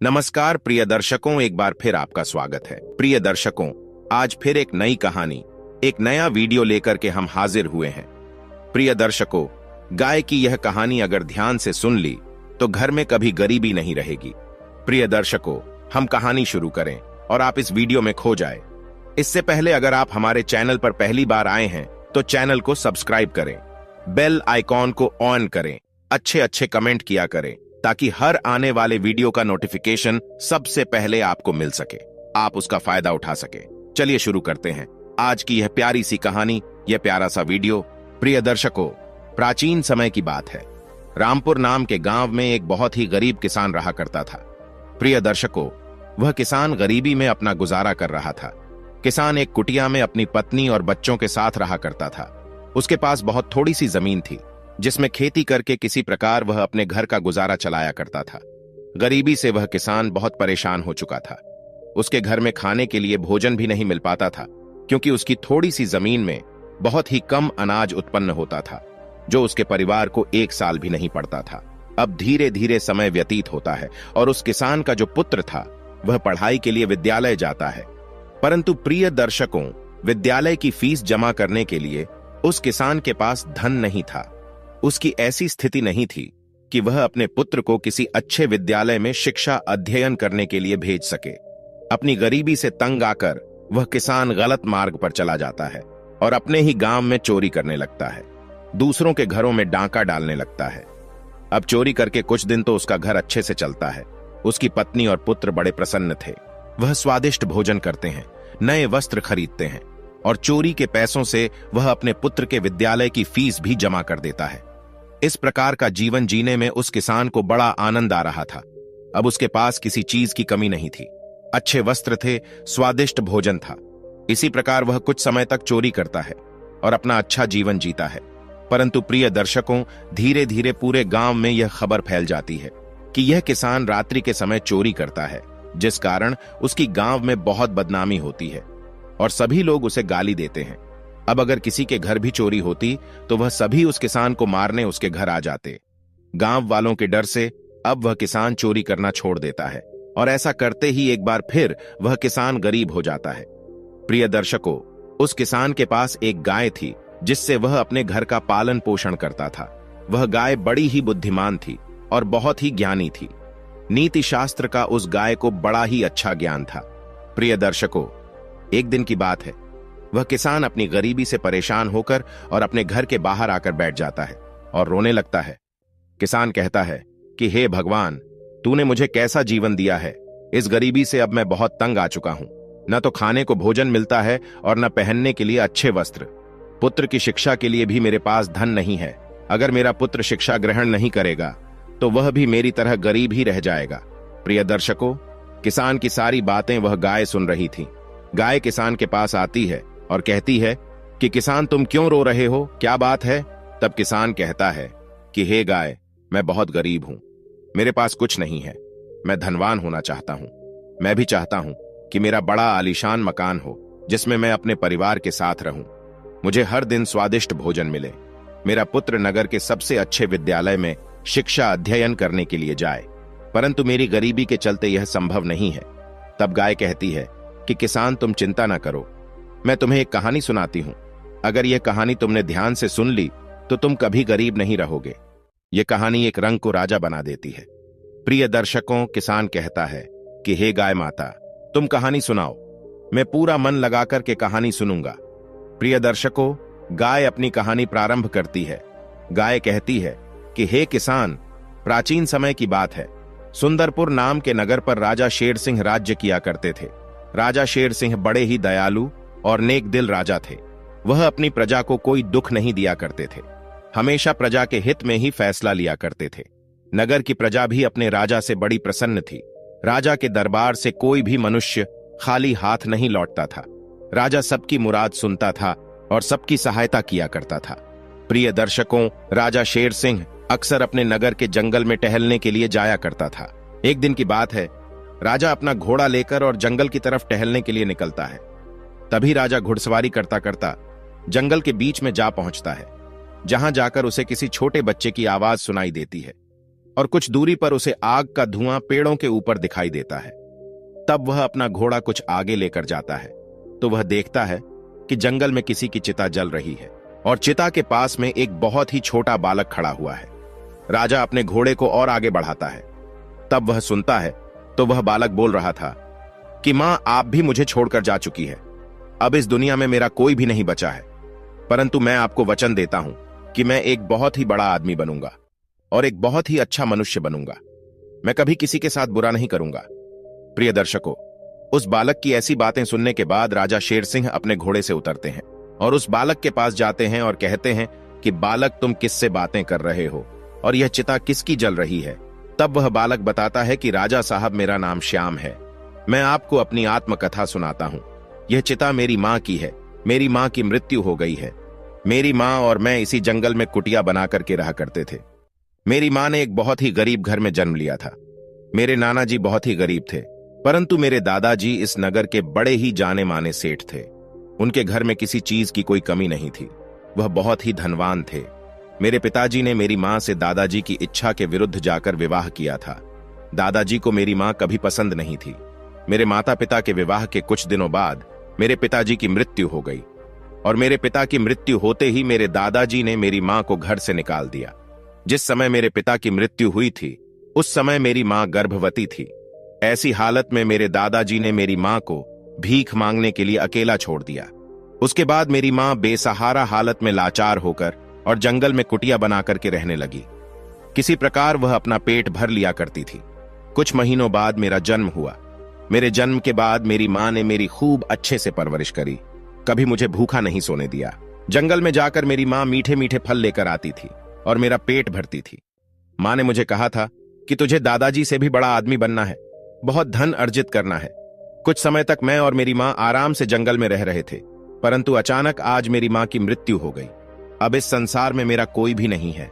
नमस्कार प्रिय दर्शकों, एक बार फिर आपका स्वागत है। प्रिय दर्शकों, आज फिर एक नई कहानी, एक नया वीडियो लेकर के हम हाजिर हुए हैं। प्रिय दर्शकों, गाय की यह कहानी अगर ध्यान से सुन ली तो घर में कभी गरीबी नहीं रहेगी। प्रिय दर्शकों, हम कहानी शुरू करें और आप इस वीडियो में खो जाए। इससे पहले अगर आप हमारे चैनल पर पहली बार आए हैं तो चैनल को सब्सक्राइब करें, बेल आइकॉन को ऑन करें, अच्छे कमेंट किया करें ताकि हर आने वाले वीडियो का नोटिफिकेशन सबसे पहले आपको मिल सके, आप उसका फायदा उठा सके। चलिए शुरू करते हैं आज की यह प्यारी सी कहानी, यह प्यारा सा वीडियो। प्रिय दर्शकों, प्राचीन समय की बात है। रामपुर नाम के गांव में एक बहुत ही गरीब किसान रहा करता था। प्रिय दर्शकों, वह किसान गरीबी में अपना गुजारा कर रहा था। किसान एक कुटिया में अपनी पत्नी और बच्चों के साथ रहा करता था। उसके पास बहुत थोड़ी सी जमीन थी जिसमें खेती करके किसी प्रकार वह अपने घर का गुजारा चलाया करता था। गरीबी से वह किसान बहुत परेशान हो चुका था। उसके घर में खाने के लिए भोजन भी नहीं मिल पाता था क्योंकि उसकी थोड़ी सी जमीन में बहुत ही कम अनाज उत्पन्न होता था जो उसके परिवार को 1 साल भी नहीं पड़ता था। अब धीरे धीरे समय व्यतीत होता है और उस किसान का जो पुत्र था वह पढ़ाई के लिए विद्यालय जाता है। परंतु प्रिय दर्शकों, विद्यालय की फीस जमा करने के लिए उस किसान के पास धन नहीं था। उसकी ऐसी स्थिति नहीं थी कि वह अपने पुत्र को किसी अच्छे विद्यालय में शिक्षा अध्ययन करने के लिए भेज सके। अपनी गरीबी से तंग आकर वह किसान गलत मार्ग पर चला जाता है और अपने ही गांव में चोरी करने लगता है। दूसरों के घरों में डांका डालने लगता है। अब चोरी करके कुछ दिन तो उसका घर अच्छे से चलता है। उसकी पत्नी और पुत्र बड़े प्रसन्न थे। वह स्वादिष्ट भोजन करते हैं, नए वस्त्र खरीदते हैं और चोरी के पैसों से वह अपने पुत्र के विद्यालय की फीस भी जमा कर देता है। इस प्रकार का जीवन जीने में उस किसान को बड़ा आनंद आ रहा था। अब उसके पास किसी चीज की कमी नहीं थी। अच्छे वस्त्र थे, स्वादिष्ट भोजन था। इसी प्रकार वह कुछ समय तक चोरी करता है और अपना अच्छा जीवन जीता है। परंतु प्रिय दर्शकों, धीरे धीरे पूरे गांव में यह खबर फैल जाती है कि यह किसान रात्रि के समय चोरी करता है, जिस कारण उसकी गांव में बहुत बदनामी होती है और सभी लोग उसे गाली देते हैं। अब अगर किसी के घर भी चोरी होती तो वह सभी उस किसान को मारने उसके घर आ जाते। गांव वालों के डर से अब वह किसान चोरी करना छोड़ देता है और ऐसा करते ही एक बार फिर वह किसान गरीब हो जाता है। प्रिय दर्शकों, उस किसान के पास एक गाय थी जिससे वह अपने घर का पालन पोषण करता था। वह गाय बड़ी ही बुद्धिमान थी और बहुत ही ज्ञानी थी। नीति शास्त्र का उस गाय को बड़ा ही अच्छा ज्ञान था। प्रिय दर्शकों, एक दिन की बात है। वह किसान अपनी गरीबी से परेशान होकर और अपने घर के बाहर आकर बैठ जाता है और रोने लगता है। किसान कहता है कि हे भगवान, तूने मुझे कैसा जीवन दिया है। इस गरीबी से अब मैं बहुत तंग आ चुका हूं। न तो खाने को भोजन मिलता है और न पहनने के लिए अच्छे वस्त्र। पुत्र की शिक्षा के लिए भी मेरे पास धन नहीं है। अगर मेरा पुत्र शिक्षा ग्रहण नहीं करेगा तो वह भी मेरी तरह गरीब ही रह जाएगा। प्रिय दर्शकों, किसान की सारी बातें वह गाय सुन रही थी। गाय किसान के पास आती है और कहती है कि किसान, तुम क्यों रो रहे हो, क्या बात है। तब किसान कहता है कि हे गाय, मैं बहुत गरीब हूं, मेरे पास कुछ नहीं है। मैं धनवान होना चाहता हूं। मैं भी चाहता हूं कि मेरा बड़ा आलीशान मकान हो जिसमें मैं अपने परिवार के साथ रहूं। मुझे हर दिन स्वादिष्ट भोजन मिले। मेरा पुत्र नगर के सबसे अच्छे विद्यालय में शिक्षा अध्ययन करने के लिए जाए, परंतु मेरी गरीबी के चलते यह संभव नहीं है। तब गाय कहती है कि किसान, तुम चिंता ना करो, मैं तुम्हें एक कहानी सुनाती हूं। अगर यह कहानी तुमने ध्यान से सुन ली तो तुम कभी गरीब नहीं रहोगे। यह कहानी एक रंग को राजा बना देती है। प्रिय दर्शकों, किसान कहता है कि हे गाय माता, तुम कहानी सुनाओ, मैं पूरा मन लगाकर के कहानी सुनूंगा। प्रिय दर्शकों, गाय अपनी कहानी प्रारंभ करती है। गाय कहती है कि हे किसान, प्राचीन समय की बात है। सुंदरपुर नाम के नगर पर राजा शेर सिंह राज्य किया करते थे। राजा शेर सिंह बड़े ही दयालु और नेक दिल राजा थे। वह अपनी प्रजा को कोई दुख नहीं दिया करते थे, हमेशा प्रजा के हित में ही फैसला लिया करते थे। नगर की प्रजा भी अपने राजा से बड़ी प्रसन्न थी। राजा के दरबार से कोई भी मनुष्य खाली हाथ नहीं लौटता था। राजा सबकी मुराद सुनता था और सबकी सहायता किया करता था। प्रिय दर्शकों, राजा शेर सिंह अक्सर अपने नगर के जंगल में टहलने के लिए जाया करता था। एक दिन की बात है, राजा अपना घोड़ा लेकर और जंगल की तरफ टहलने के लिए निकलता है। तभी राजा घुड़सवारी करता करता जंगल के बीच में जा पहुंचता है, जहां जाकर उसे किसी छोटे बच्चे की आवाज सुनाई देती है। और कुछ दूरी पर उसे आग का धुआं पेड़ों के ऊपर दिखाई देता है। तब वह अपना घोड़ा कुछ आगे लेकर जाता है तो वह देखता है कि जंगल में किसी की चिता जल रही है और चिता के पास में एक बहुत ही छोटा बालक खड़ा हुआ है। राजा अपने घोड़े को और आगे बढ़ाता है। तब वह सुनता है तो वह बालक बोल रहा था कि मां, आप भी मुझे छोड़कर जा चुकी है। अब इस दुनिया में मेरा कोई भी नहीं बचा है, परंतु मैं आपको वचन देता हूं कि मैं एक बहुत ही बड़ा आदमी बनूंगा और एक बहुत ही अच्छा मनुष्य बनूंगा। मैं कभी किसी के साथ बुरा नहीं करूंगा। प्रिय दर्शकों, उस बालक की ऐसी बातें सुनने के बाद राजा शेर सिंह अपने घोड़े से उतरते हैं और उस बालक के पास जाते हैं और कहते हैं कि बालक, तुम किससे बातें कर रहे हो और यह चिता किसकी जल रही है? तब वह बालक बताता है कि राजा साहब, मेरा नाम श्याम है। मैं आपको अपनी आत्मकथा सुनाता हूं। यह चिता मेरी मां की है। मेरी मां की मृत्यु हो गई है। मेरी मां और मैं इसी जंगल में कुटिया बना करके रहा करते थे। मेरी मां ने एक बहुत ही गरीब घर में जन्म लिया था। मेरे नाना जी बहुत ही गरीब थे, परंतु मेरे दादाजी इस नगर के बड़े ही जाने माने सेठ थे। उनके घर में किसी चीज की कोई कमी नहीं थी। वह बहुत ही धनवान थे। मेरे पिताजी ने मेरी मां से दादाजी की इच्छा के विरुद्ध जाकर विवाह किया था। दादाजी को मेरी मां कभी पसंद नहीं थी। मेरे माता पिता के विवाह के कुछ दिनों बाद मेरे पिताजी की मृत्यु हो गई और मेरे पिता की मृत्यु होते ही मेरे दादाजी ने मेरी मां को घर से निकाल दिया। जिस समय मेरे पिता की मृत्यु हुई थी उस समय मेरी मां गर्भवती थी। ऐसी हालत में मेरे दादाजी ने मेरी मां को भीख मांगने के लिए अकेला छोड़ दिया। उसके बाद मेरी मां बेसहारा हालत में लाचार होकर और जंगल में कुटिया बना करके रहने लगी। किसी प्रकार वह अपना पेट भर लिया करती थी। कुछ महीनों बाद मेरा जन्म हुआ। मेरे जन्म के बाद मेरी मां ने मेरी खूब अच्छे से परवरिश करी। कभी मुझे भूखा नहीं सोने दिया। जंगल में जाकर मेरी मां मीठे मीठे फल लेकर आती थी और मेरा पेट भरती थी। मां ने मुझे कहा था कि तुझे दादाजी से भी बड़ा आदमी बनना है, बहुत धन अर्जित करना है। कुछ समय तक मैं और मेरी मां आराम से जंगल में रह रहे थे, परंतु अचानक आज मेरी मां की मृत्यु हो गई। अब इस संसार में मेरा कोई भी नहीं है।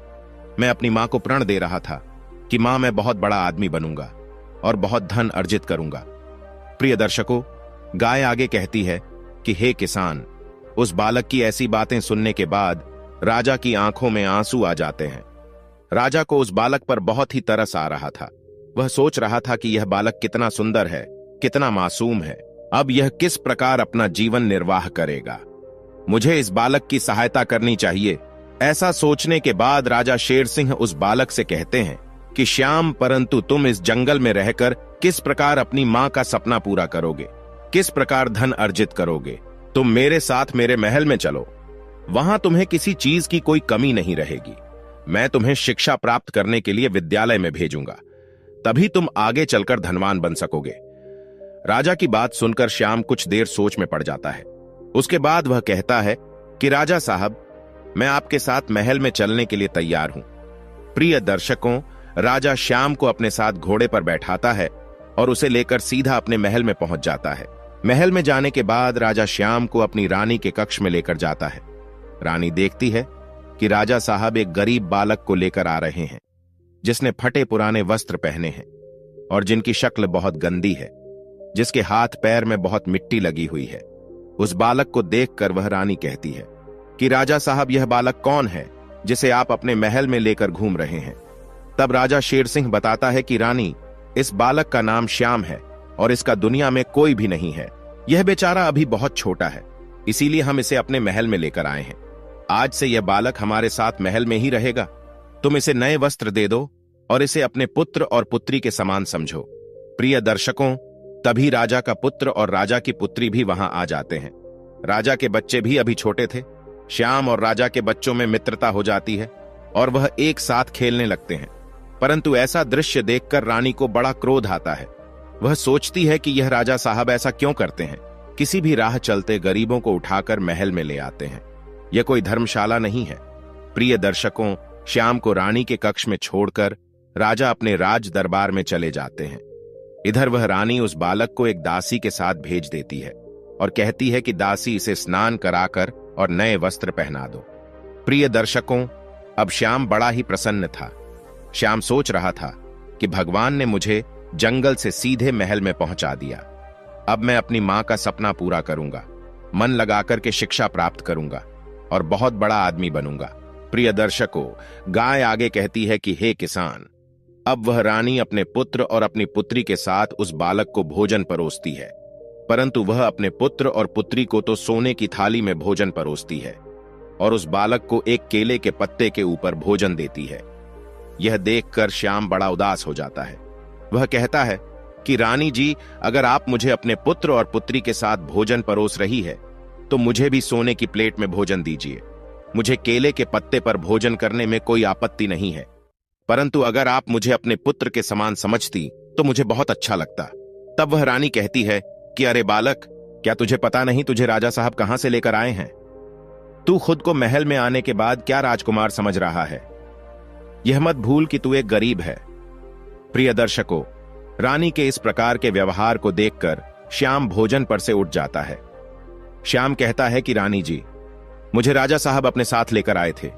मैं अपनी मां को प्रण दे रहा था कि मां, मैं बहुत बड़ा आदमी बनूंगा और बहुत धन अर्जित करूंगा। प्रिय दर्शकों, गाय आगे कहती है कि हे किसान। उस बालक की ऐसी बातें सुनने के बाद राजा की आंखों में आंसू आ जाते हैं। राजा को उस बालक पर बहुत ही तरस आ रहा था। वह सोच रहा था कि यह बालक कितना सुंदर है, कितना मासूम है। अब यह किस प्रकार अपना जीवन निर्वाह करेगा? मुझे इस बालक की सहायता करनी चाहिए। ऐसा सोचने के बाद राजा शेर सिंह उस बालक से कहते हैं कि श्याम, परंतु तुम इस जंगल में रहकर किस प्रकार अपनी मां का सपना पूरा करोगे? किस प्रकार धन अर्जित करोगे? तुम मेरे साथ मेरे महल में चलो। वहां तुम्हें किसी चीज की कोई कमी नहीं रहेगी। मैं तुम्हें शिक्षा प्राप्त करने के लिए विद्यालय में भेजूंगा, तभी तुम आगे चलकर धनवान बन सकोगे। राजा की बात सुनकर श्याम कुछ देर सोच में पड़ जाता है। उसके बाद वह कहता है कि राजा साहब, मैं आपके साथ महल में चलने के लिए तैयार हूं। प्रिय दर्शकों, राजा श्याम को अपने साथ घोड़े पर बैठाता है और उसे लेकर सीधा अपने महल में पहुंच जाता है। महल में जाने के बाद राजा श्याम को अपनी रानी के कक्ष में लेकर जाता है। रानी देखती है कि राजा साहब एक गरीब बालक को लेकर आ रहे हैं, जिसने फटे पुराने वस्त्र पहने हैं और जिनकी शक्ल बहुत गंदी है, जिसके हाथ पैर में बहुत मिट्टी लगी हुई है। उस बालक को देखकर वह रानी कहती है कि राजा साहब, यह बालक कौन है जिसे आप अपने महल में लेकर घूम रहे हैं? तब राजा शेर सिंह बताता है कि रानी, इस बालक का नाम श्याम है और इसका दुनिया में कोई भी नहीं है। यह बेचारा अभी बहुत छोटा है, इसीलिए हम इसे अपने महल में लेकर आए हैं। आज से यह बालक हमारे साथ महल में ही रहेगा। तुम इसे नए वस्त्र दे दो और इसे अपने पुत्र और पुत्री के समान समझो। प्रिय दर्शकों, तभी राजा का पुत्र और राजा की पुत्री भी वहां आ जाते हैं। राजा के बच्चे भी अभी छोटे थे। श्याम और राजा के बच्चों में मित्रता हो जाती है और वह एक साथ खेलने लगते हैं। परंतु ऐसा दृश्य देखकर रानी को बड़ा क्रोध आता है। वह सोचती है कि यह राजा साहब ऐसा क्यों करते हैं? किसी भी राह चलते गरीबों को उठाकर महल में ले आते हैं। यह कोई धर्मशाला नहीं है। प्रिय दर्शकों, श्याम को रानी के कक्ष में छोड़कर राजा अपने राज दरबार में चले जाते हैं। इधर वह रानी उस बालक को एक दासी के साथ भेज देती है और कहती है कि दासी इसे स्नान कराकर और नए वस्त्र पहना दो। प्रिय दर्शकों, अब श्याम बड़ा ही प्रसन्न था। श्याम सोच रहा था कि भगवान ने मुझे जंगल से सीधे महल में पहुंचा दिया। अब मैं अपनी मां का सपना पूरा करूंगा, मन लगाकर के शिक्षा प्राप्त करूंगा और बहुत बड़ा आदमी बनूंगा। प्रिय दर्शकों, गाय आगे कहती है कि हे किसान, अब वह रानी अपने पुत्र और अपनी पुत्री के साथ उस बालक को भोजन परोसती है, परंतु वह अपने पुत्र और पुत्री को तो सोने की थाली में भोजन परोसती है और उस बालक को एक केले के पत्ते के ऊपर भोजन देती है। यह देखकर श्याम बड़ा उदास हो जाता है। वह कहता है कि रानी जी, अगर आप मुझे अपने पुत्र और पुत्री के साथ भोजन परोस रही है तो मुझे भी सोने की प्लेट में भोजन दीजिए। मुझे केले के पत्ते पर भोजन करने में कोई आपत्ति नहीं है, परंतु अगर आप मुझे अपने पुत्र के समान समझती तो मुझे बहुत अच्छा लगता। तब वह रानी कहती है कि अरे बालक, क्या तुझे पता नहीं तुझे राजा साहब कहां से लेकर आए हैं? तू खुद को महल में आने के बाद क्या राजकुमार समझ रहा है? यह मत भूल कि तू एक गरीब है। प्रिय दर्शकों, रानी के इस प्रकार के व्यवहार को देखकर श्याम भोजन पर से उठ जाता है। श्याम कहता है कि रानी जी, मुझे राजा साहब अपने साथ लेकर आए थे,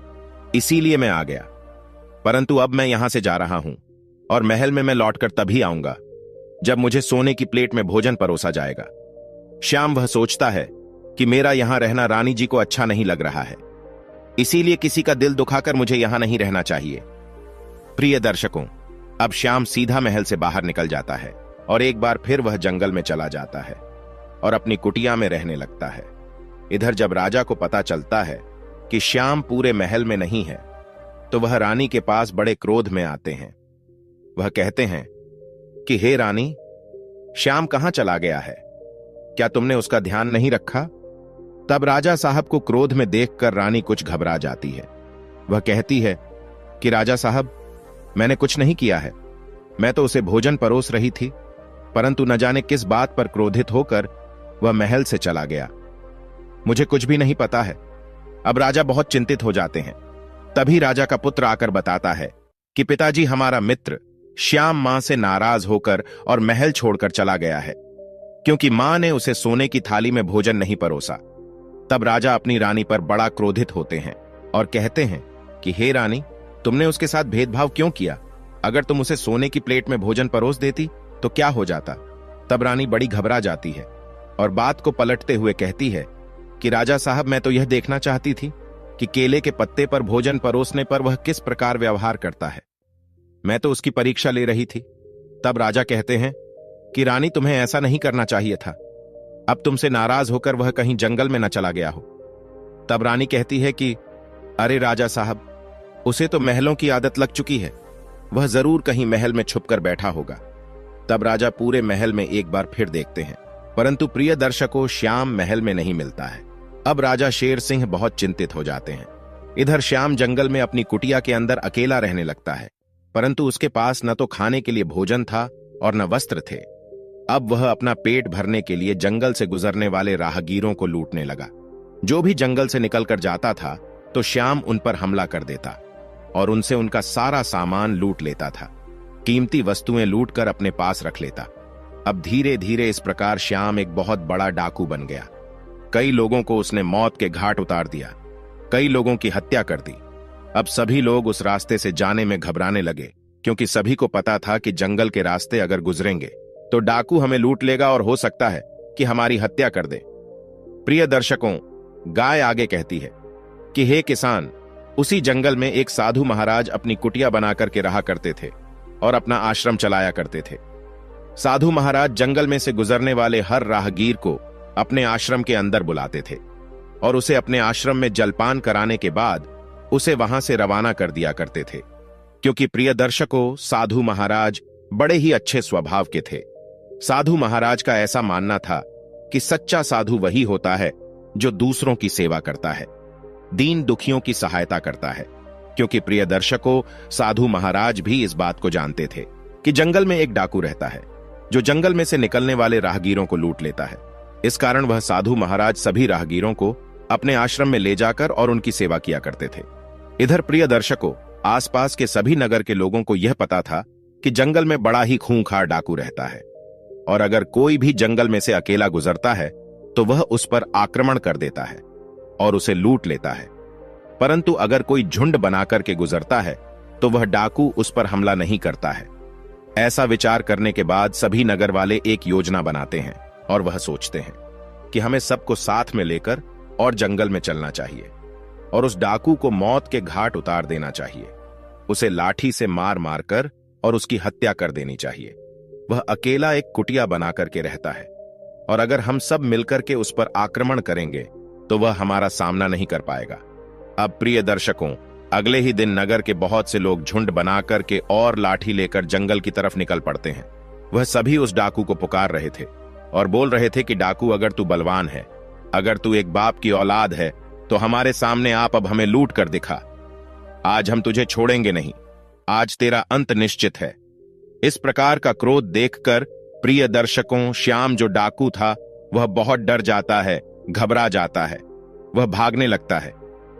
इसीलिए मैं आ गया, परंतु अब मैं यहां से जा रहा हूं और महल में मैं लौटकर तभी आऊंगा जब मुझे सोने की प्लेट में भोजन परोसा जाएगा। श्याम वह सोचता है कि मेरा यहां रहना रानी जी को अच्छा नहीं लग रहा है, इसीलिए किसी का दिल दुखाकर मुझे यहां नहीं रहना चाहिए। प्रिय दर्शकों, अब श्याम सीधा महल से बाहर निकल जाता है और एक बार फिर वह जंगल में चला जाता है और अपनी कुटिया में रहने लगता है। इधर जब राजा को पता चलता है कि श्याम पूरे महल में नहीं है तो वह रानी के पास बड़े क्रोध में आते हैं। वह कहते हैं कि हे रानी, श्याम कहां चला गया है? क्या तुमने उसका ध्यान नहीं रखा? तब राजा साहब को क्रोध में देखकर रानी कुछ घबरा जाती है। वह कहती है कि राजा साहब, मैंने कुछ नहीं किया है, मैं तो उसे भोजन परोस रही थी, परंतु न जाने किस बात पर क्रोधित होकर वह महल से चला गया। मुझे कुछ भी नहीं पता है। अब राजा बहुत चिंतित हो जाते हैं। तभी राजा का पुत्र आकर बताता है कि पिताजी, हमारा मित्र श्याम मां से नाराज होकर और महल छोड़कर चला गया है, क्योंकि मां ने उसे सोने की थाली में भोजन नहीं परोसा। तब राजा अपनी रानी पर बड़ा क्रोधित होते हैं और कहते हैं कि हे रानी, तुमने उसके साथ भेदभाव क्यों किया? अगर तुम उसे सोने की प्लेट में भोजन परोस देती तो क्या हो जाता? तब रानी बड़ी घबरा जाती है और बात को पलटते हुए कहती है कि राजा साहब, मैं तो यह देखना चाहती थी कि केले के पत्ते पर भोजन परोसने पर वह किस प्रकार व्यवहार करता है। मैं तो उसकी परीक्षा ले रही थी। तब राजा कहते हैं कि रानी, तुम्हें ऐसा नहीं करना चाहिए था। अब तुमसे नाराज होकर वह कहीं जंगल में न चला गया हो। तब रानी कहती है कि अरे राजा साहब, उसे तो महलों की आदत लग चुकी है, वह जरूर कहीं महल में छुपकर बैठा होगा। तब राजा पूरे महल में एक बार फिर देखते हैं, परंतु प्रिय दर्शकों, श्याम महल में नहीं मिलता है। अब राजा शेर सिंह बहुत चिंतित हो जाते हैं। इधर श्याम जंगल में अपनी कुटिया के अंदर अकेला रहने लगता है, परंतु उसके पास न तो खाने के लिए भोजन था और न वस्त्र थे। अब वह अपना पेट भरने के लिए जंगल से गुजरने वाले राहगीरों को लूटने लगा। जो भी जंगल से निकलकर जाता था तो श्याम उन पर हमला कर देता और उनसे उनका सारा सामान लूट लेता था। कीमती वस्तुएं लूटकर अपने पास रख लेता। अब धीरे धीरे इस प्रकार श्याम एक बहुत बड़ा डाकू बन गया। कई लोगों को उसने मौत के घाट उतार दिया, कई लोगों की हत्या कर दी। अब सभी लोग उस रास्ते से जाने में घबराने लगे, क्योंकि सभी को पता था कि जंगल के रास्ते अगर गुजरेंगे तो डाकू हमें लूट लेगा और हो सकता है कि हमारी हत्या कर दे। प्रिय दर्शकों, गाय आगे कहती है कि हे किसान, उसी जंगल में एक साधु महाराज अपनी कुटिया बनाकर के रहा करते थे और अपना आश्रम चलाया करते थे। साधु महाराज जंगल में से गुजरने वाले हर राहगीर को अपने आश्रम के अंदर बुलाते थे और उसे अपने आश्रम में जलपान कराने के बाद उसे वहां से रवाना कर दिया करते थे, क्योंकि प्रिय दर्शकों, साधु महाराज बड़े ही अच्छे स्वभाव के थे। साधु महाराज का ऐसा मानना था कि सच्चा साधु वही होता है जो दूसरों की सेवा करता है, दीन दुखियों की सहायता करता है। क्योंकि प्रिय दर्शकों, साधु महाराज भी इस बात को जानते थे कि जंगल में एक डाकू रहता है जो जंगल में से निकलने वाले राहगीरों को लूट लेता है। इस कारण वह साधु महाराज सभी राहगीरों को अपने आश्रम में ले जाकर और उनकी सेवा किया करते थे। इधर प्रिय दर्शकों, आसपास के सभी नगर के लोगों को यह पता था कि जंगल में बड़ा ही खूंखार डाकू रहता है और अगर कोई भी जंगल में से अकेला गुजरता है तो वह उस पर आक्रमण कर देता है और उसे लूट लेता है। परंतु अगर कोई झुंड बनाकर के गुजरता है तो वह डाकू उस पर हमला नहीं करता है। ऐसा विचार करने के बाद सभी नगर वाले एक योजना बनाते हैं और वह सोचते हैं कि हमें सबको साथ में लेकर और जंगल में चलना चाहिए और उस डाकू को मौत के घाट उतार देना चाहिए। उसे लाठी से मार मार कर और उसकी हत्या कर देनी चाहिए। वह अकेला एक कुटिया बना करके रहता है और अगर हम सब मिलकर के उस पर आक्रमण करेंगे तो वह हमारा सामना नहीं कर पाएगा। अब प्रिय दर्शकों, अगले ही दिन नगर के बहुत से लोग झुंड बना करके और लाठी लेकर जंगल की तरफ निकल पड़ते हैं। वह सभी उस डाकू को पुकार रहे थे और बोल रहे थे कि डाकू, अगर तू बलवान है, अगर तू एक बाप की औलाद है, तो हमारे सामने आप अब हमें लूट कर दिखा। आज हम तुझे छोड़ेंगे नहीं, आज तेरा अंत निश्चित है। इस प्रकार का क्रोध देखकर प्रिय दर्शकों, श्याम जो डाकू था वह बहुत डर जाता है, घबरा जाता है, वह भागने लगता है।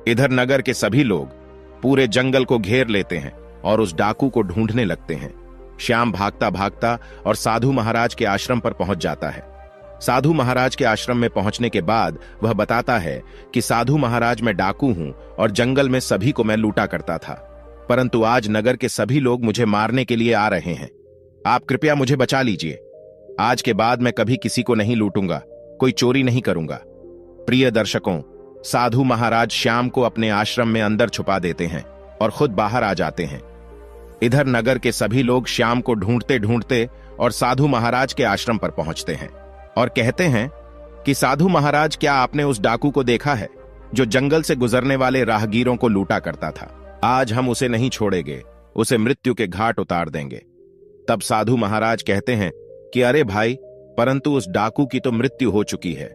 इधर नगर के सभी लोग पूरे जंगल को घेर लेते हैं और उस डाकू को ढूंढने लगते हैं। श्याम भागता भागता और साधु महाराज के आश्रम पर पहुंच जाता है। साधु महाराज के आश्रम में पहुंचने के बाद वह बताता है कि साधु महाराज, मैं डाकू हूं और जंगल में सभी को मैं लूटा करता था, परंतु आज नगर के सभी लोग मुझे मारने के लिए आ रहे हैं। आप कृपया मुझे बचा लीजिए। आज के बाद मैं कभी किसी को नहीं लूटूंगा, कोई चोरी नहीं करूंगा। प्रिय दर्शकों, साधु महाराज श्याम को अपने आश्रम में अंदर छुपा देते हैं और खुद बाहर आ जाते हैं। इधर नगर के सभी लोग श्याम को ढूंढते ढूंढते और साधु महाराज के आश्रम पर पहुंचते हैं और कहते हैं कि साधु महाराज, क्या आपने उस डाकू को देखा है जो जंगल से गुजरने वाले राहगीरों को लूटा करता था? आज हम उसे नहीं छोड़ेंगे, उसे मृत्यु के घाट उतार देंगे। तब साधु महाराज कहते हैं कि अरे भाई, परंतु उस डाकू की तो मृत्यु हो चुकी है।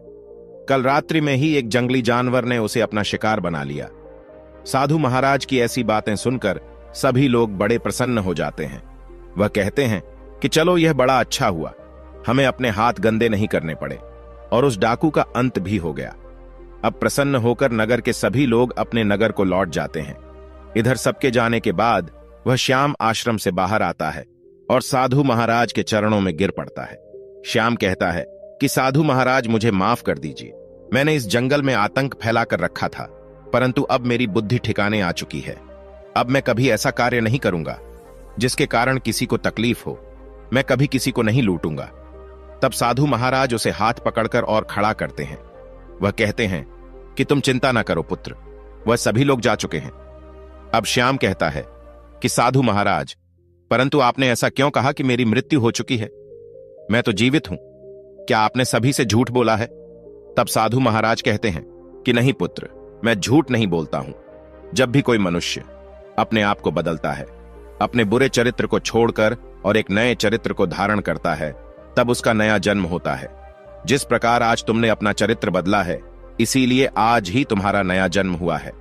कल रात्रि में ही एक जंगली जानवर ने उसे अपना शिकार बना लिया। साधु महाराज की ऐसी बातें सुनकर सभी लोग बड़े प्रसन्न हो जाते हैं। वह कहते हैं कि चलो, यह बड़ा अच्छा हुआ, हमें अपने हाथ गंदे नहीं करने पड़े और उस डाकू का अंत भी हो गया। अब प्रसन्न होकर नगर के सभी लोग अपने नगर को लौट जाते हैं। इधर सबके जाने के बाद वह श्याम आश्रम से बाहर आता है और साधु महाराज के चरणों में गिर पड़ता है। श्याम कहता है कि साधु महाराज, मुझे माफ कर दीजिए। मैंने इस जंगल में आतंक फैलाकर रखा था, परंतु अब मेरी बुद्धि ठिकाने आ चुकी है। अब मैं कभी ऐसा कार्य नहीं करूंगा जिसके कारण किसी को तकलीफ हो। मैं कभी किसी को नहीं लूटूंगा। तब साधु महाराज उसे हाथ पकड़कर और खड़ा करते हैं। वह कहते हैं कि तुम चिंता ना करो पुत्र, वह सभी लोग जा चुके हैं। अब श्याम कहता है कि साधु महाराज, परंतु आपने ऐसा क्यों कहा कि मेरी मृत्यु हो चुकी है? मैं तो जीवित हूं। क्या आपने सभी से झूठ बोला है? तब साधु महाराज कहते हैं कि नहीं पुत्र, मैं झूठ नहीं बोलता हूं। जब भी कोई मनुष्य अपने आप को बदलता है, अपने बुरे चरित्र को छोड़कर और एक नए चरित्र को धारण करता है, तब उसका नया जन्म होता है। जिस प्रकार आज तुमने अपना चरित्र बदला है, इसीलिए आज ही तुम्हारा नया जन्म हुआ है।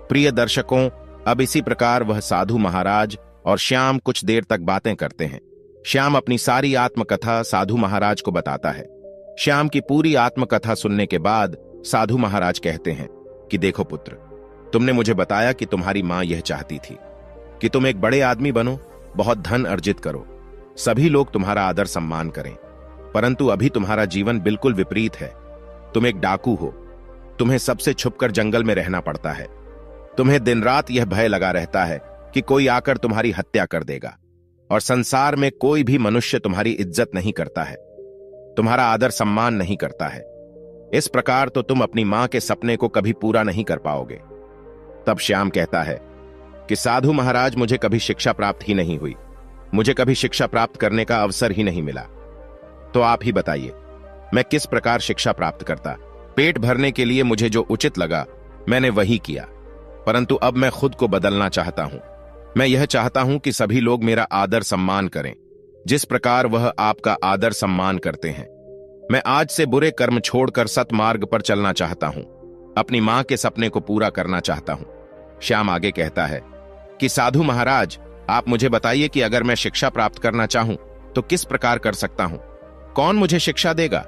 प्रिय दर्शकों, अब इसी प्रकार वह साधु महाराज और श्याम कुछ देर तक बातें करते हैं। श्याम अपनी सारी आत्मकथा साधु महाराज को बताता है। श्याम की पूरी आत्मकथा सुनने के बाद साधु महाराज कहते हैं कि देखो पुत्र, तुमने मुझे बताया कि तुम्हारी मां यह चाहती थी कि तुम एक बड़े आदमी बनो, बहुत धन अर्जित करो, सभी लोग तुम्हारा आदर सम्मान करें, परंतु अभी तुम्हारा जीवन बिल्कुल विपरीत है। तुम एक डाकू हो, तुम्हें सबसे छुपकर जंगल में रहना पड़ता है। तुम्हें दिन रात यह भय लगा रहता है कि कोई आकर तुम्हारी हत्या कर देगा और संसार में कोई भी मनुष्य तुम्हारी इज्जत नहीं करता है, तुम्हारा आदर सम्मान नहीं करता है। इस प्रकार तो तुम अपनी मां के सपने को कभी पूरा नहीं कर पाओगे। तब श्याम कहता है कि साधु महाराज, मुझे कभी शिक्षा प्राप्त ही नहीं हुई, मुझे कभी शिक्षा प्राप्त करने का अवसर ही नहीं मिला। तो आप ही बताइए, मैं किस प्रकार शिक्षा प्राप्त करता? पेट भरने के लिए मुझे जो उचित लगा मैंने वही किया, परंतु अब मैं खुद को बदलना चाहता हूं। मैं यह चाहता हूं कि सभी लोग मेरा आदर सम्मान करें, जिस प्रकार वह आपका आदर सम्मान करते हैं। मैं आज से बुरे कर्म छोड़कर सतमार्ग पर चलना चाहता हूं, अपनी मां के सपने को पूरा करना चाहता हूं। श्याम आगे कहता है कि साधु महाराज, आप मुझे बताइए कि अगर मैं शिक्षा प्राप्त करना चाहूं तो किस प्रकार कर सकता हूं? कौन मुझे शिक्षा देगा?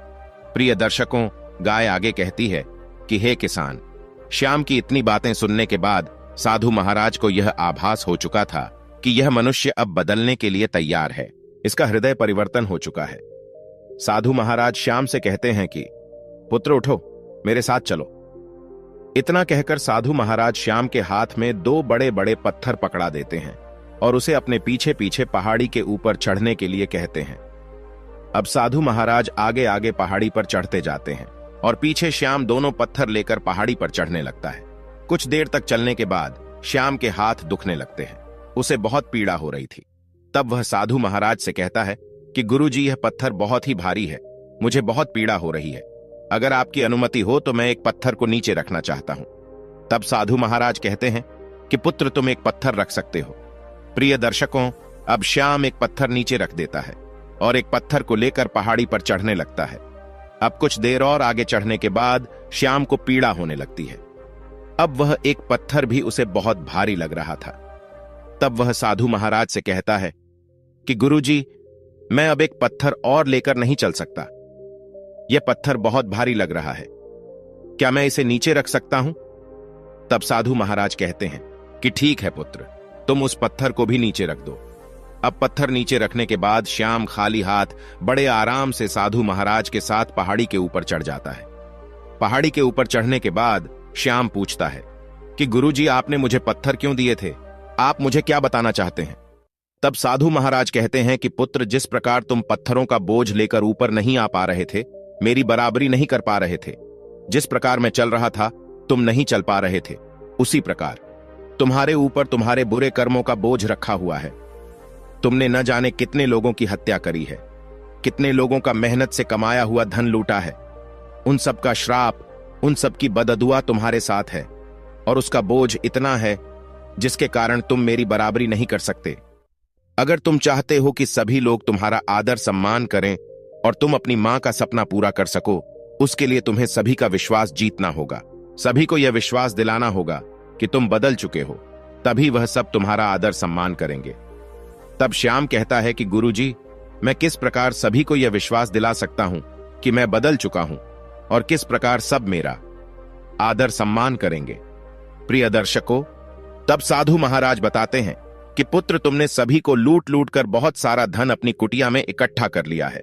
प्रिय दर्शकों, गाय आगे कहती है कि हे किसान, श्याम की इतनी बातें सुनने के बाद साधु महाराज को यह आभास हो चुका था कि यह मनुष्य अब बदलने के लिए तैयार है, इसका हृदय परिवर्तन हो चुका है। साधु महाराज श्याम से कहते हैं कि पुत्र उठो, मेरे साथ चलो। इतना कहकर साधु महाराज श्याम के हाथ में 2 बड़े बड़े पत्थर पकड़ा देते हैं और उसे अपने पीछे पीछे पहाड़ी के ऊपर चढ़ने के लिए कहते हैं। अब साधु महाराज आगे आगे पहाड़ी पर चढ़ते जाते हैं और पीछे श्याम दोनों पत्थर लेकर पहाड़ी पर चढ़ने लगता है। कुछ देर तक चलने के बाद श्याम के हाथ दुखने लगते हैं, उसे बहुत पीड़ा हो रही थी। तब वह साधु महाराज से कहता है कि गुरुजी, यह पत्थर बहुत ही भारी है, मुझे बहुत पीड़ा हो रही है। अगर आपकी अनुमति हो तो मैं एक पत्थर को नीचे रखना चाहता हूं। तब साधु महाराज कहते हैं कि पुत्र, तुम एक पत्थर रख सकते हो। प्रिय दर्शकों, अब श्याम एक पत्थर नीचे रख देता है और एक पत्थर को लेकर पहाड़ी पर चढ़ने लगता है। अब कुछ देर और आगे चढ़ने के बाद श्याम को पीड़ा होने लगती है। अब वह एक पत्थर भी उसे बहुत भारी लग रहा था। तब वह साधु महाराज से कहता है कि गुरुजी, मैं अब एक पत्थर और लेकर नहीं चल सकता। यह पत्थर बहुत भारी लग रहा है, क्या मैं इसे नीचे रख सकता हूं? तब साधु महाराज कहते हैं कि ठीक है पुत्र, तुम उस पत्थर को भी नीचे रख दो। अब पत्थर नीचे रखने के बाद श्याम खाली हाथ बड़े आराम से साधु महाराज के साथ पहाड़ी के ऊपर चढ़ जाता है। पहाड़ी के ऊपर चढ़ने के बाद श्याम पूछता है कि गुरुजी, आपने मुझे पत्थर क्यों दिए थे? आप मुझे क्या बताना चाहते हैं? तब साधु महाराज कहते हैं कि पुत्र, जिस प्रकार तुम पत्थरों का बोझ लेकर ऊपर नहीं आ पा रहे थे, मेरी बराबरी नहीं कर पा रहे थे, जिस प्रकार मैं चल रहा था तुम नहीं चल पा रहे थे, उसी प्रकार तुम्हारे ऊपर तुम्हारे बुरे कर्मों का बोझ रखा हुआ है। तुमने न जाने कितने लोगों की हत्या करी है, कितने लोगों का मेहनत से कमाया हुआ धन लूटा है। उन सब का श्राप, उन सब की बददुआ तुम्हारे साथ है और उसका बोझ इतना है जिसके कारण तुम मेरी बराबरी नहीं कर सकते। अगर तुम चाहते हो कि सभी लोग तुम्हारा आदर सम्मान करें और तुम अपनी मां का सपना पूरा कर सको, उसके लिए तुम्हें सभी का विश्वास जीतना होगा। सभी को यह विश्वास दिलाना होगा कि तुम बदल चुके हो, तभी वह सब तुम्हारा आदर सम्मान करेंगे। तब श्याम कहता है कि गुरुजी, मैं किस प्रकार सभी को यह विश्वास दिला सकता हूं कि मैं बदल चुका हूं और किस प्रकार सब मेरा आदर सम्मान करेंगे? प्रिय दर्शकों, तब साधु महाराज बताते हैं कि पुत्र, तुमने सभी को लूट लूट कर बहुत सारा धन अपनी कुटिया में इकट्ठा कर लिया है।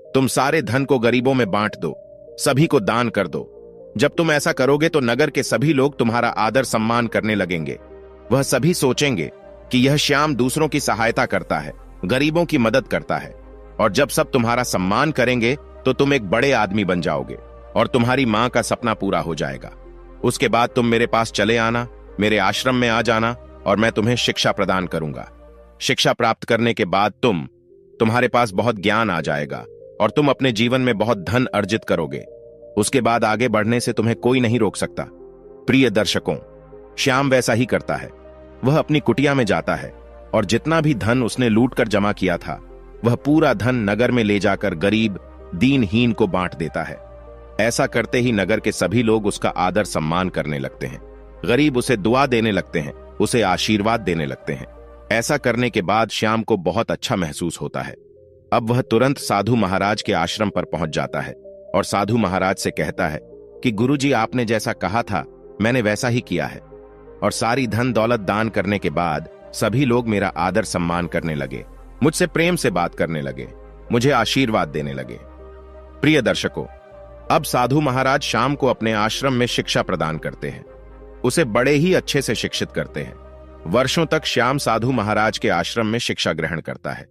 तुम सारे धन को गरीबों में बांट दो, सभी को दान कर दो। जब तुम ऐसा करोगे तो नगर के सभी लोग तुम्हारा आदर सम्मान करने लगेंगे। वह सभी सोचेंगे कि यह श्याम दूसरों की सहायता करता है, गरीबों की मदद करता है। और जब सब तुम्हारा सम्मान करेंगे तो तुम एक बड़े आदमी बन जाओगे और तुम्हारी मां का सपना पूरा हो जाएगा। उसके बाद तुम मेरे पास चले आना, मेरे आश्रम में आ जाना और मैं तुम्हें शिक्षा प्रदान करूंगा। शिक्षा प्राप्त करने के बाद तुम्हारे पास बहुत ज्ञान आ जाएगा और तुम अपने जीवन में बहुत धन अर्जित करोगे। उसके बाद आगे बढ़ने से तुम्हें कोई नहीं रोक सकता। प्रिय दर्शकों, श्याम वैसा ही करता है। वह अपनी कुटिया में जाता है और जितना भी धन उसने लूट कर जमा किया था, वह पूरा धन नगर में ले जाकर गरीब दीनहीन को बांट देता है। ऐसा करते ही नगर के सभी लोग उसका आदर सम्मान करने लगते हैं। गरीब उसे दुआ देने लगते हैं, उसे आशीर्वाद देने लगते हैं। ऐसा करने के बाद श्याम को बहुत अच्छा महसूस होता है। अब वह तुरंत साधु महाराज के आश्रम पर पहुंच जाता है और साधु महाराज से कहता है कि गुरुजी, आपने जैसा कहा था मैंने वैसा ही किया है और सारी धन दौलत दान करने के बाद सभी लोग मेरा आदर सम्मान करने लगे, मुझसे प्रेम से बात करने लगे, मुझे आशीर्वाद देने लगे। प्रिय दर्शकों, अब साधु महाराज श्याम को अपने आश्रम में शिक्षा प्रदान करते हैं, उसे बड़े ही अच्छे से शिक्षित करते हैं। वर्षों तक श्याम साधु महाराज के आश्रम में शिक्षा ग्रहण करता है।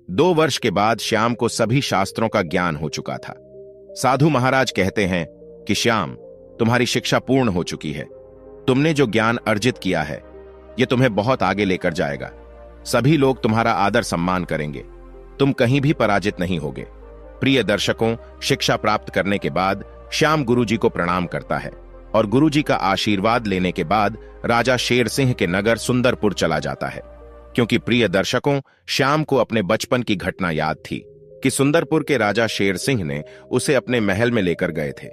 2 वर्ष के बाद श्याम को सभी शास्त्रों का ज्ञान हो चुका था। साधु महाराज कहते हैं कि श्याम, तुम्हारी शिक्षा पूर्ण हो चुकी है। तुमने जो ज्ञान अर्जित किया है यह तुम्हें बहुत आगे लेकर जाएगा। सभी लोग तुम्हारा आदर सम्मान करेंगे, तुम कहीं भी पराजित नहीं होगे। प्रिय दर्शकों, शिक्षा प्राप्त करने के बाद श्याम गुरुजी को प्रणाम करता है और गुरुजी का आशीर्वाद लेने के बाद राजा शेर सिंह के नगर सुंदरपुर चला जाता है। क्योंकि प्रिय दर्शकों, श्याम को अपने बचपन की घटना याद थी कि सुंदरपुर के राजा शेर सिंह ने उसे अपने महल में लेकर गए थे,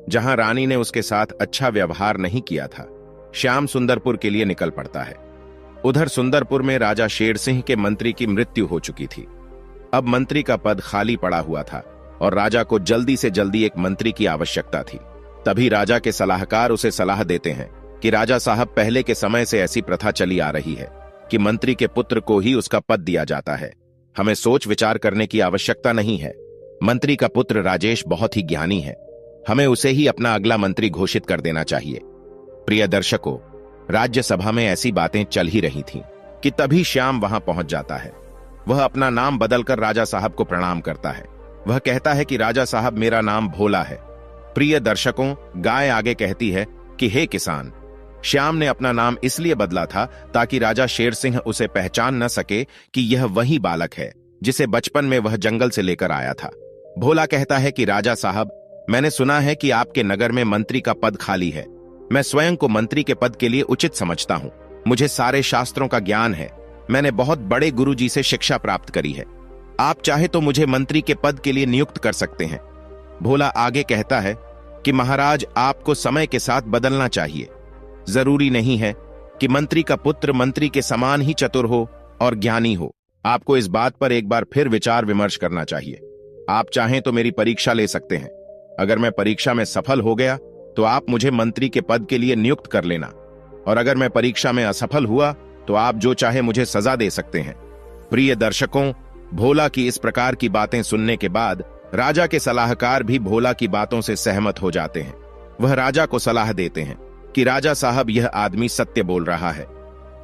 जहां रानी ने उसके साथ अच्छा व्यवहार नहीं किया था। श्याम सुंदरपुर के लिए निकल पड़ता है। उधर सुंदरपुर में राजा शेर सिंह के मंत्री की मृत्यु हो चुकी थी। अब मंत्री का पद खाली पड़ा हुआ था और राजा को जल्दी से जल्दी एक मंत्री की आवश्यकता थी। तभी राजा के सलाहकार उसे सलाह देते हैं कि राजा साहब, पहले के समय से ऐसी प्रथा चली आ रही है कि मंत्री के पुत्र को ही उसका पद दिया जाता है। हमें सोच विचार करने की आवश्यकता नहीं है। मंत्री का पुत्र राजेश बहुत ही ज्ञानी है, हमें उसे ही अपना अगला मंत्री घोषित कर देना चाहिए। प्रिय दर्शकों, राज्यसभा में ऐसी बातें चल ही रही थीं कि तभी श्याम वहां पहुंच जाता है। वह अपना नाम बदलकर राजा साहब को प्रणाम करता है। वह कहता है कि राजा साहब, मेरा नाम भोला है। प्रिय दर्शकों, गाय आगे कहती है कि हे किसान, श्याम ने अपना नाम इसलिए बदला था ताकि राजा शेर सिंह उसे पहचान न सके कि यह वही बालक है जिसे बचपन में वह जंगल से लेकर आया था। भोला कहता है कि राजा साहब, मैंने सुना है कि आपके नगर में मंत्री का पद खाली है। मैं स्वयं को मंत्री के पद के लिए उचित समझता हूँ। मुझे सारे शास्त्रों का ज्ञान है। मैंने बहुत बड़े गुरुजी से शिक्षा प्राप्त करी है। आप चाहे तो मुझे मंत्री के पद के लिए नियुक्त कर सकते हैं। भोला आगे कहता है कि महाराज, आपको समय के साथ बदलना चाहिए। जरूरी नहीं है कि मंत्री का पुत्र मंत्री के समान ही चतुर हो और ज्ञानी हो। आपको इस बात पर एक बार फिर विचार विमर्श करना चाहिए। आप चाहें तो मेरी परीक्षा ले सकते हैं। अगर मैं परीक्षा में सफल हो गया तो आप मुझे मंत्री के पद के लिए नियुक्त कर लेना, और अगर मैं परीक्षा में असफल हुआ तो आप जो चाहे मुझे सजा दे सकते हैं। प्रिय दर्शकों, भोला की इस प्रकार की बातें सुनने के बाद राजा के सलाहकार भी भोला की बातों से सहमत हो जाते हैं। वह राजा को सलाह देते हैं कि राजा साहब, यह आदमी सत्य बोल रहा है।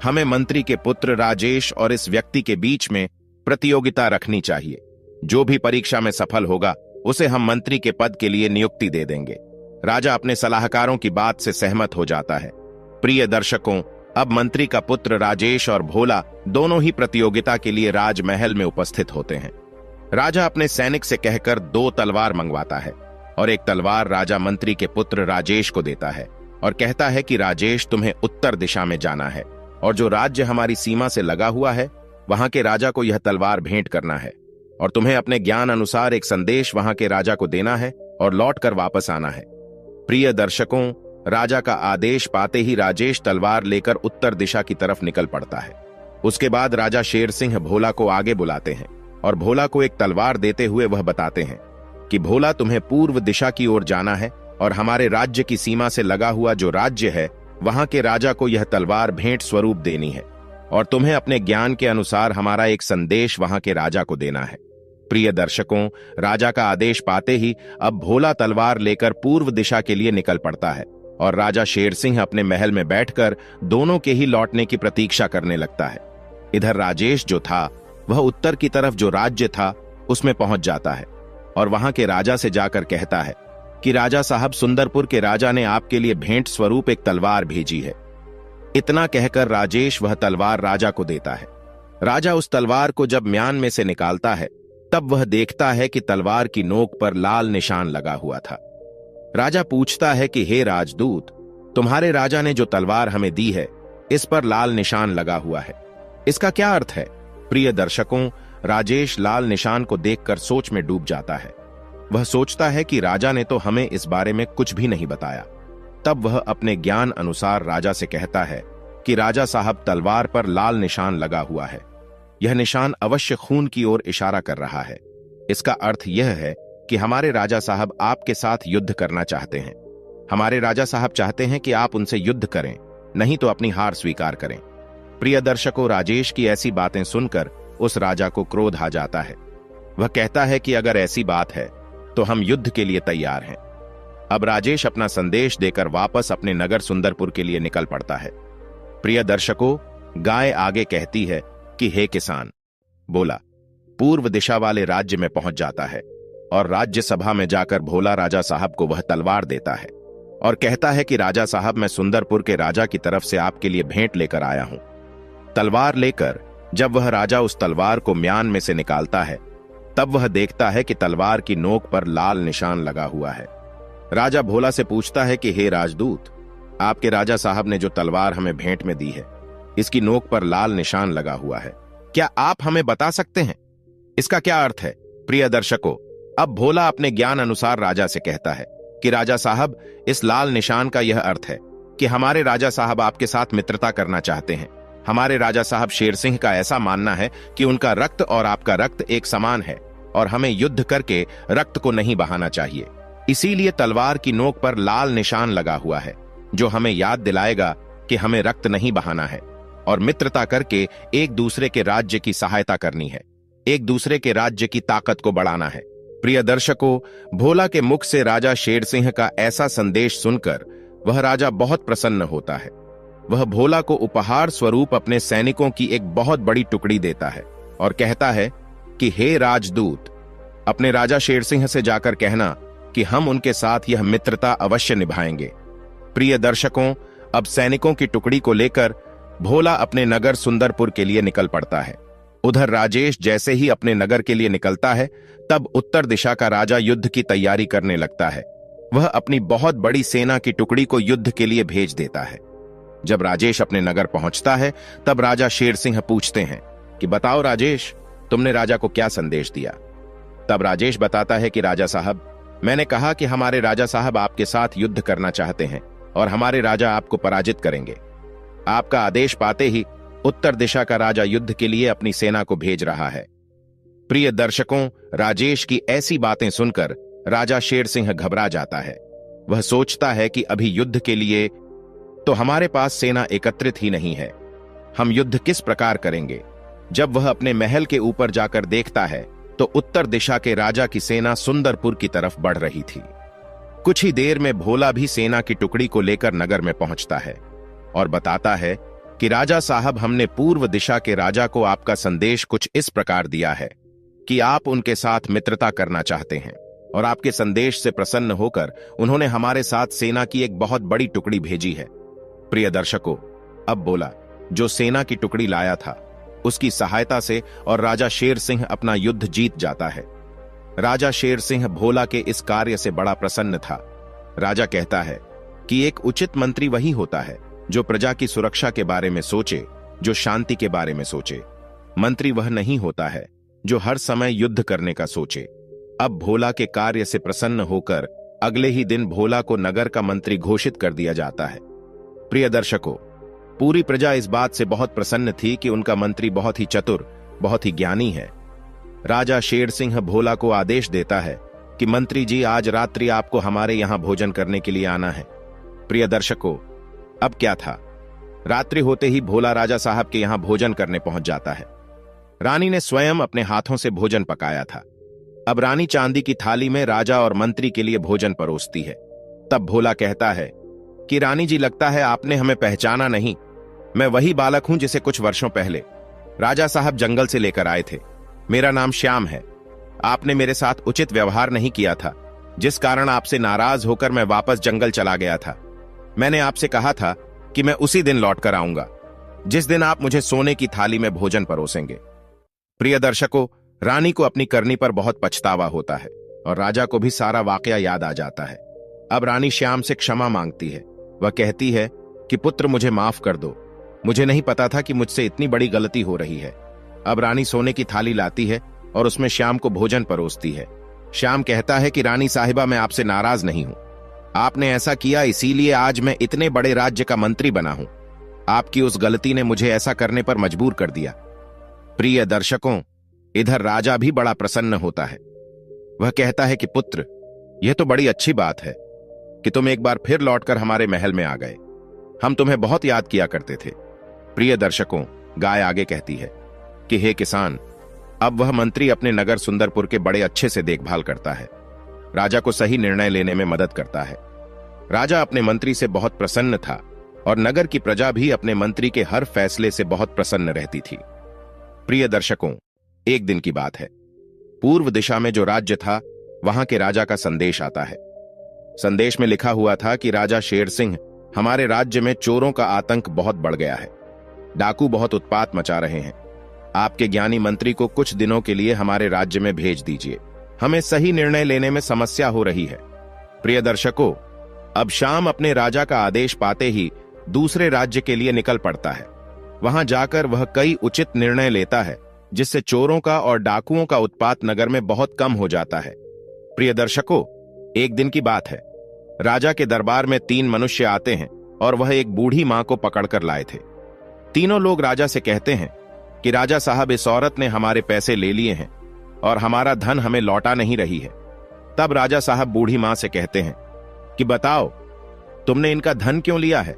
हमें मंत्री के पुत्र राजेश और इस व्यक्ति के बीच में प्रतियोगिता रखनी चाहिए। जो भी परीक्षा में सफल होगा उसे हम मंत्री के पद के लिए नियुक्ति दे देंगे। राजा अपने सलाहकारों की बात से सहमत हो जाता है। प्रिय दर्शकों, अब मंत्री का पुत्र राजेश और भोला दोनों ही प्रतियोगिता के लिए राजमहल में उपस्थित होते हैं। राजा अपने सैनिक से कहकर 2 तलवार मंगवाता है और एक तलवार राजा मंत्री के पुत्र राजेश को देता है और कहता है कि राजेश, तुम्हें उत्तर दिशा में जाना है और जो राज्य हमारी सीमा से लगा हुआ है वहां के राजा को यह तलवार भेंट करना है, और तुम्हें अपने ज्ञान अनुसार एक संदेश वहां के राजा को देना है और लौटकर वापस आना है। प्रिय दर्शकों, राजा का आदेश पाते ही राजेश तलवार लेकर उत्तर दिशा की तरफ निकल पड़ता है। उसके बाद राजा शेर सिंह भोला को आगे बुलाते हैं और भोला को एक तलवार देते हुए वह बताते हैं कि भोला, तुम्हें पूर्व दिशा की ओर जाना है और हमारे राज्य की सीमा से लगा हुआ जो राज्य है वहां के राजा को यह तलवार भेंट स्वरूप देनी है, और तुम्हें अपने ज्ञान के अनुसार हमारा एक संदेश वहां के राजा को देना है। प्रिय दर्शकों, राजा का आदेश पाते ही अब भोला तलवार लेकर पूर्व दिशा के लिए निकल पड़ता है और राजा शेर सिंह अपने महल में बैठकर दोनों के ही लौटने की प्रतीक्षा करने लगता है। इधर राजेश जो था वह उत्तर की तरफ जो राज्य था उसमें पहुंच जाता है और वहां के राजा से जाकर कहता है कि राजा साहब, सुंदरपुर के राजा ने आपके लिए भेंट स्वरूप एक तलवार भेजी है। इतना कहकर राजेश वह तलवार राजा को देता है। राजा उस तलवार को जब म्यान में से निकालता है तब वह देखता है कि तलवार की नोक पर लाल निशान लगा हुआ था। राजा पूछता है कि हे राजदूत, तुम्हारे राजा ने जो तलवार हमें दी है इस पर लाल निशान लगा हुआ है, इसका क्या अर्थ है? प्रिय दर्शकों, राजेश लाल निशान को देखकर सोच में डूब जाता है। वह सोचता है कि राजा ने तो हमें इस बारे में कुछ भी नहीं बताया। तब वह अपने ज्ञान अनुसार राजा से कहता है कि राजा साहब, तलवार पर लाल निशान लगा हुआ है। यह निशान अवश्य खून की ओर इशारा कर रहा है। इसका अर्थ यह है कि हमारे राजा साहब आपके साथ युद्ध करना चाहते हैं। हमारे राजा साहब चाहते हैं कि आप उनसे युद्ध करें, नहीं तो अपनी हार स्वीकार करें। प्रिय दर्शकों, राजेश की ऐसी बातें सुनकर उस राजा को क्रोध आ जाता है। वह कहता है कि अगर ऐसी बात है तो हम युद्ध के लिए तैयार हैं। अब राजेश अपना संदेश देकर वापस अपने नगर सुंदरपुर के लिए निकल पड़ता है। प्रिय दर्शकों, गाय आगे कहती है कि हे किसान, बोला पूर्व दिशा वाले राज्य में पहुंच जाता है और राज्यसभा में जाकर भोला राजा साहब को वह तलवार देता है और कहता है कि राजा साहब, मैं सुंदरपुर के राजा की तरफ से आपके लिए भेंट लेकर आया हूं। तलवार लेकर जब वह राजा उस तलवार को म्यान में से निकालता है तब वह देखता है कि तलवार की नोक पर लाल निशान लगा हुआ है। राजा भोला से पूछता है कि हे राजदूत, आपके राजा साहब ने जो तलवार हमें भेंट में दी है इसकी नोक पर लाल निशान लगा हुआ है, क्या आप हमें बता सकते हैं इसका क्या अर्थ है? प्रिय दर्शकों, अब भोला अपने ज्ञान अनुसार राजा से कहता है कि राजा साहब, इस लाल निशान का यह अर्थ है कि हमारे राजा साहब आपके साथ मित्रता करना चाहते हैं। हमारे राजा साहब शेर सिंह का ऐसा मानना है कि उनका रक्त और आपका रक्त एक समान है और हमें युद्ध करके रक्त को नहीं बहाना चाहिए। इसीलिए तलवार की नोक पर लाल निशान लगा हुआ है जो हमें याद दिलाएगा कि हमें रक्त नहीं बहाना है और मित्रता करके एक दूसरे के राज्य की सहायता करनी है, एक दूसरे के राज्य की ताकत को बढ़ाना है। प्रिय दर्शकों, भोला के मुख से राजा शेर सिंह का ऐसा संदेश सुनकर वह राजा बहुत प्रसन्न होता है। वह भोला को उपहार स्वरूप अपने सैनिकों की एक बहुत बड़ी टुकड़ी देता है और कहता है कि हे राजदूत, अपने राजा शेर सिंह से जाकर कहना कि हम उनके साथ यह मित्रता अवश्य निभाएंगे। प्रिय दर्शकों, अब सैनिकों की टुकड़ी को लेकर भोला अपने नगर सुंदरपुर के लिए निकल पड़ता है। उधर राजेश जैसे ही अपने नगर के लिए निकलता है, तब उत्तर दिशा का राजा युद्ध की तैयारी करने लगता है। वह अपनी बहुत बड़ी सेना की टुकड़ी को युद्ध के लिए भेज देता है। जब राजेश अपने नगर पहुंचता है, तब राजा शेर सिंह पूछते हैं कि बताओ राजेश, तुमने राजा को क्या संदेश दिया? तब राजेश बताता है कि राजा साहब, मैंने कहा कि हमारे राजा साहब आपके साथ युद्ध करना चाहते हैं और हमारे राजा आपको पराजित करेंगे। आपका आदेश पाते ही उत्तर दिशा का राजा युद्ध के लिए अपनी सेना को भेज रहा है। प्रिय दर्शकों, राजेश की ऐसी बातें सुनकर राजा शेर सिंह घबरा जाता है। वह सोचता है कि अभी युद्ध के लिए तो हमारे पास सेना एकत्रित ही नहीं है, हम युद्ध किस प्रकार करेंगे? जब वह अपने महल के ऊपर जाकर देखता है तो उत्तर दिशा के राजा की सेना सुंदरपुर की तरफ बढ़ रही थी। कुछ ही देर में भोला भी सेना की टुकड़ी को लेकर नगर में पहुंचता है और बताता है कि राजा साहब, हमने पूर्व दिशा के राजा को आपका संदेश कुछ इस प्रकार दिया है कि आप उनके साथ मित्रता करना चाहते हैं और आपके संदेश से प्रसन्न होकर उन्होंने हमारे साथ सेना की एक बहुत बड़ी टुकड़ी भेजी है। प्रिय दर्शकों, अब भोला जो सेना की टुकड़ी लाया था उसकी सहायता से और राजा शेर सिंह अपना युद्ध जीत जाता है। राजा शेर सिंह भोला के इस कार्य से बड़ा प्रसन्न था। राजा कहता है कि एक उचित मंत्री वही होता है जो प्रजा की सुरक्षा के बारे में सोचे, जो शांति के बारे में सोचे। मंत्री वह नहीं होता है जो हर समय युद्ध करने का सोचे। अब भोला के कार्य से प्रसन्न होकर अगले ही दिन भोला को नगर का मंत्री घोषित कर दिया जाता है। प्रिय दर्शकों, पूरी प्रजा इस बात से बहुत प्रसन्न थी कि उनका मंत्री बहुत ही चतुर, बहुत ही ज्ञानी है। राजा शेर सिंह भोला को आदेश देता है कि मंत्री जी, आज रात्रि आपको हमारे यहां भोजन करने के लिए आना है। प्रिय दर्शकों, अब क्या था, रात्रि होते ही भोला राजा साहब के यहां भोजन करने पहुंच जाता है। रानी ने स्वयं अपने हाथों से भोजन पकाया था। अब रानी चांदी की थाली में राजा और मंत्री के लिए भोजन परोसती है। तब भोला कहता है कि रानी जी, लगता है आपने हमें पहचाना नहीं। मैं वही बालक हूं जिसे कुछ वर्षों पहले राजा साहब जंगल से लेकर आए थे। मेरा नाम श्याम है। आपने मेरे साथ उचित व्यवहार नहीं किया था, जिस कारण आपसे नाराज होकर मैं वापस जंगल चला गया था। मैंने आपसे कहा था कि मैं उसी दिन लौट कर आऊंगा जिस दिन आप मुझे सोने की थाली में भोजन परोसेंगे। प्रिय दर्शकों, रानी को अपनी करनी पर बहुत पछतावा होता है और राजा को भी सारा वाकया याद आ जाता है। अब रानी श्याम से क्षमा मांगती है। वह कहती है कि पुत्र, मुझे माफ कर दो। मुझे नहीं पता था कि मुझसे इतनी बड़ी गलती हो रही है। अब रानी सोने की थाली लाती है और उसमें श्याम को भोजन परोसती है। श्याम कहता है कि रानी साहिबा, मैं आपसे नाराज नहीं हूं। आपने ऐसा किया, इसीलिए आज मैं इतने बड़े राज्य का मंत्री बना हूं। आपकी उस गलती ने मुझे ऐसा करने पर मजबूर कर दिया। प्रिय दर्शकों, इधर राजा भी बड़ा प्रसन्न होता है। वह कहता है कि पुत्र, यह तो बड़ी अच्छी बात है कि तुम एक बार फिर लौटकर हमारे महल में आ गए। हम तुम्हें बहुत याद किया करते थे। प्रिय दर्शकों, गाय आगे कहती है कि हे किसान, अब वह मंत्री अपने नगर सुंदरपुर के बड़े अच्छे से देखभाल करता है, राजा को सही निर्णय लेने में मदद करता है। राजा अपने मंत्री से बहुत प्रसन्न था और नगर की प्रजा भी अपने मंत्री के हर फैसले से बहुत प्रसन्न रहती थी। प्रिय दर्शकों, एक दिन की बात है। पूर्व दिशा में जो राज्य था, वहां के राजा का संदेश आता है। संदेश में लिखा हुआ था कि राजा शेर सिंह, हमारे राज्य में चोरों का आतंक बहुत बढ़ गया है। डाकू बहुत उत्पात मचा रहे हैं। आपके ज्ञानी मंत्री को कुछ दिनों के लिए हमारे राज्य में भेज दीजिए। हमें सही निर्णय लेने में समस्या हो रही है। प्रिय दर्शकों, अब शाम अपने राजा का आदेश पाते ही दूसरे राज्य के लिए निकल पड़ता है। वहां जाकर वह कई उचित निर्णय लेता है, जिससे चोरों का और डाकुओं का उत्पात नगर में बहुत कम हो जाता है। प्रिय दर्शकों, एक दिन की बात है। राजा के दरबार में 3 मनुष्य आते हैं और वह एक बूढ़ी मां को पकड़कर लाए थे। तीनों लोग राजा से कहते हैं कि राजा साहब, इस औरत ने हमारे पैसे ले लिए हैं और हमारा धन हमें लौटा नहीं रही है। तब राजा साहब बूढ़ी मां से कहते हैं कि बताओ, तुमने इनका धन क्यों लिया है?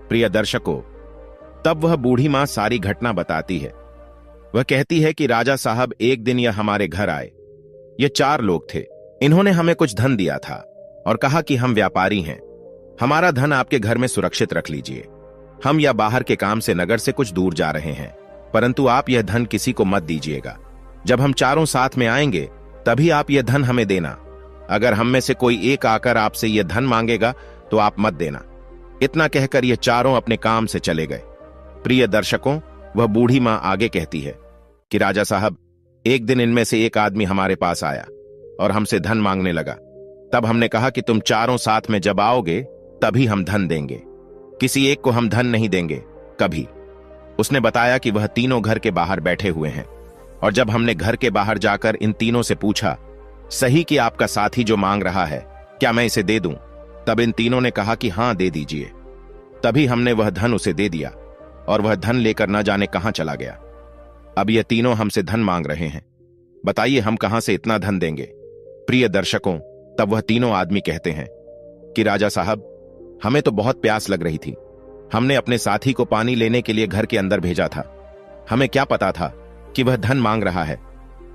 प्रिय दर्शकों, तब वह बूढ़ी मां सारी घटना बताती है। वह कहती है कि राजा साहब, एक दिन यह हमारे घर आए। ये 4 लोग थे। इन्होंने हमें कुछ धन दिया था और कहा कि हम व्यापारी हैं, हमारा धन आपके घर में सुरक्षित रख लीजिए। हम या बाहर के काम से नगर से कुछ दूर जा रहे हैं, परंतु आप यह धन किसी को मत दीजिएगा। जब हम चारों साथ में आएंगे तभी आप यह धन हमें देना। अगर हम में से कोई एक आकर आपसे यह धन मांगेगा तो आप मत देना। इतना कहकर ये चारों अपने काम से चले गए। प्रिय दर्शकों, वह बूढ़ी मां आगे कहती है कि राजा साहब, एक दिन इनमें से एक आदमी हमारे पास आया और हमसे धन मांगने लगा। तब हमने कहा कि तुम चारों साथ में जब आओगे तभी हम धन देंगे, किसी एक को हम धन नहीं देंगे कभी। उसने बताया कि वह तीनों घर के बाहर बैठे हुए हैं, और जब हमने घर के बाहर जाकर इन तीनों से पूछा, सही कि आपका साथी जो मांग रहा है, क्या मैं इसे दे दूं? तब इन तीनों ने कहा कि हां, दे दीजिए। तभी हमने वह धन उसे दे दिया और वह धन लेकर न जाने कहां चला गया। अब ये तीनों हमसे धन मांग रहे हैं, बताइए हम कहां से इतना धन देंगे? प्रिय दर्शकों, तब वह तीनों आदमी कहते हैं कि राजा साहब, हमें तो बहुत प्यास लग रही थी। हमने अपने साथी को पानी लेने के लिए घर के अंदर भेजा था। हमें क्या पता था कि वह धन मांग रहा है।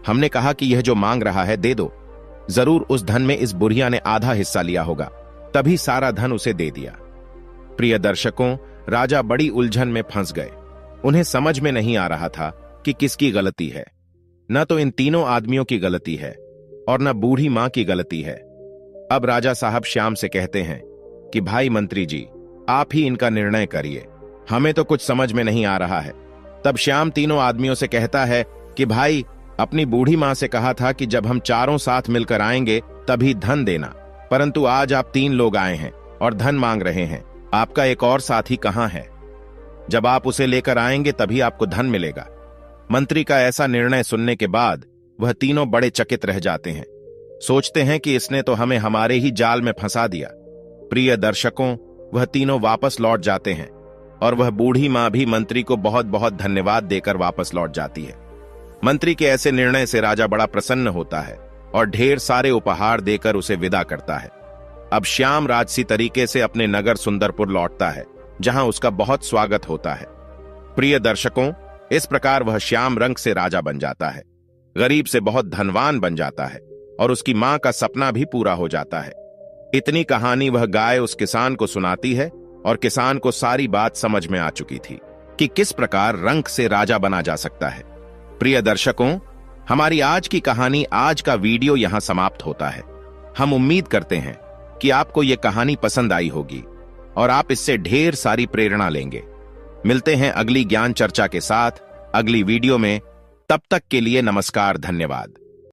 हमने कहा कि यह जो मांग रहा है दे दो। जरूर उस धन में इस बुढ़िया ने आधा हिस्सा लिया होगा, तभी सारा धन उसे दे दिया। प्रिय दर्शकों, राजा बड़ी उलझन में फंस गए। उन्हें समझ में नहीं आ रहा था कि किसकी गलती है। न तो इन तीनों आदमियों की गलती है और न बूढ़ी मां की गलती है। अब राजा साहब श्याम से कहते हैं कि भाई मंत्री जी, आप ही इनका निर्णय करिए, हमें तो कुछ समझ में नहीं आ रहा है। तब श्याम तीनों आदमियों से कहता है कि भाई, अपनी बूढ़ी मां से कहा था कि जब हम चारों साथ मिलकर आएंगे तभी धन देना, परंतु आज आप 3 लोग आए हैं और धन मांग रहे हैं। आपका एक और साथी कहां है? जब आप उसे लेकर आएंगे तभी आपको धन मिलेगा। मंत्री का ऐसा निर्णय सुनने के बाद वह तीनों बड़े चकित रह जाते हैं। सोचते हैं कि इसने तो हमें हमारे ही जाल में फंसा दिया। प्रिय दर्शकों, वह तीनों वापस लौट जाते हैं और वह बूढ़ी मां भी मंत्री को बहुत बहुत धन्यवाद देकर वापस लौट जाती है। मंत्री के ऐसे निर्णय से राजा बड़ा प्रसन्न होता है और ढेर सारे उपहार देकर उसे विदा करता है। अब श्याम राजसी तरीके से अपने नगर सुंदरपुर लौटता है, जहां उसका बहुत स्वागत होता है। प्रिय दर्शकों, इस प्रकार वह श्याम रंग से राजा बन जाता है, गरीब से बहुत धनवान बन जाता है और उसकी मां का सपना भी पूरा हो जाता है। इतनी कहानी वह गाय उस किसान को सुनाती है और किसान को सारी बात समझ में आ चुकी थी कि किस प्रकार रंग से राजा बना जा सकता है। प्रिय दर्शकों, हमारी आज की कहानी, आज का वीडियो यहां समाप्त होता है। हम उम्मीद करते हैं कि आपको यह कहानी पसंद आई होगी और आप इससे ढेर सारी प्रेरणा लेंगे। मिलते हैं अगली ज्ञान चर्चा के साथ अगली वीडियो में। तब तक के लिए नमस्कार, धन्यवाद।